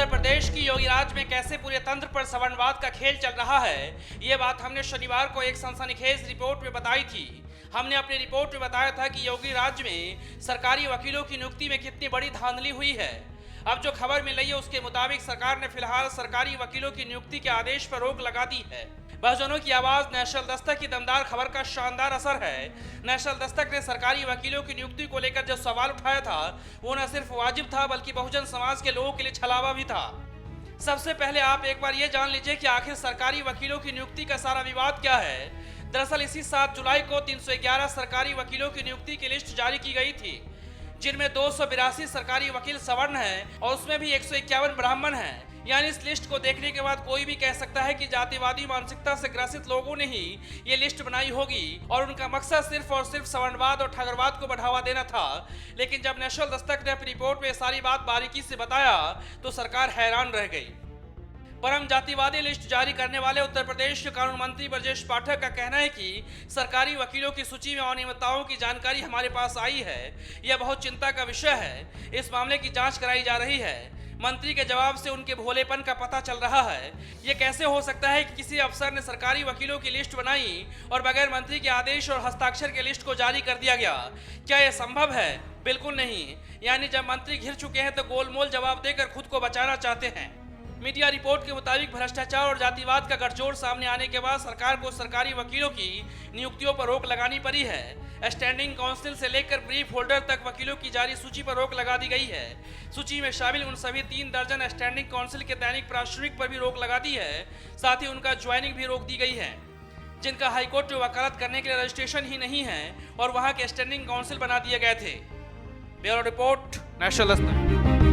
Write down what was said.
उत्तर प्रदेश की योगी राज में कैसे पूरे तंत्र पर सवर्णवाद का खेल चल रहा है, ये बात हमने शनिवार को एक सनसनीखेज रिपोर्ट में बताई थी। हमने अपनी रिपोर्ट में बताया था कि योगी राज में सरकारी वकीलों की नियुक्ति में कितनी बड़ी धांधली हुई है। अब जो खबर मिल रही है उसके मुताबिक सरकार ने फिलहाल सरकारी वकीलों की नियुक्ति के आदेश पर रोक लगा दी है। बहुजनों की आवाज नेशनल दस्तक की दमदार खबर का शानदार असर है। नेशनल दस्तक ने सरकारी वकीलों की नियुक्ति को लेकर जो सवाल उठाया था वो न सिर्फ वाजिब था बल्कि बहुजन समाज के लोगों के लिए छलावा भी था। सबसे पहले आप एक बार ये जान लीजिए कि आखिर सरकारी वकीलों की नियुक्ति का सारा विवाद क्या है। दरअसल इसी 7 जुलाई को 311 सरकारी वकीलों की नियुक्ति की लिस्ट जारी की गई थी, जिनमें 282 सरकारी वकील सवर्ण हैं और उसमें भी 151 ब्राह्मण हैं। यानी इस लिस्ट को देखने के बाद कोई भी कह सकता है कि जातिवादी मानसिकता से ग्रसित लोगों ने ही ये लिस्ट बनाई होगी और उनका मकसद सिर्फ और सिर्फ सवर्णवाद और ठगरवाद को बढ़ावा देना था। लेकिन जब नेशनल दस्तक ने अपनी रिपोर्ट में सारी बात बारीकी से बताया तो सरकार हैरान रह गई। परम जातिवादी लिस्ट जारी करने वाले उत्तर प्रदेश के कानून मंत्री ब्रजेश पाठक का कहना है कि सरकारी वकीलों की सूची में अनियमितताओं की जानकारी हमारे पास आई है। यह बहुत चिंता का विषय है। इस मामले की जांच कराई जा रही है। मंत्री के जवाब से उनके भोलेपन का पता चल रहा है। ये कैसे हो सकता है कि किसी अफसर ने सरकारी वकीलों की लिस्ट बनाई और बगैर मंत्री के आदेश और हस्ताक्षर के लिस्ट को जारी कर दिया गया? क्या यह संभव है? बिल्कुल नहीं। यानी जब मंत्री घिर चुके हैं तो गोलमोल जवाब देकर खुद को बचाना चाहते हैं। मीडिया रिपोर्ट के मुताबिक भ्रष्टाचार और जातिवाद का गठजोड़ सामने आने के बाद सरकार को सरकारी वकीलों की नियुक्तियों पर रोक लगानी पड़ी है। स्टैंडिंग काउंसिल से लेकर ब्रीफ होल्डर तक वकीलों की जारी सूची पर रोक लगा दी गई है। सूची में शामिल उन सभी 3 दर्जन स्टैंडिंग काउंसिल के दैनिक प्राश्रमिक पर भी रोक लगा दी है। साथ ही उनका ज्वाइनिंग भी रोक दी गई है, जिनका हाईकोर्ट में वकालत करने के लिए रजिस्ट्रेशन ही नहीं है और वहां के स्टैंडिंग काउंसिल बना दिए गए थे। Bureau report, national Dastak.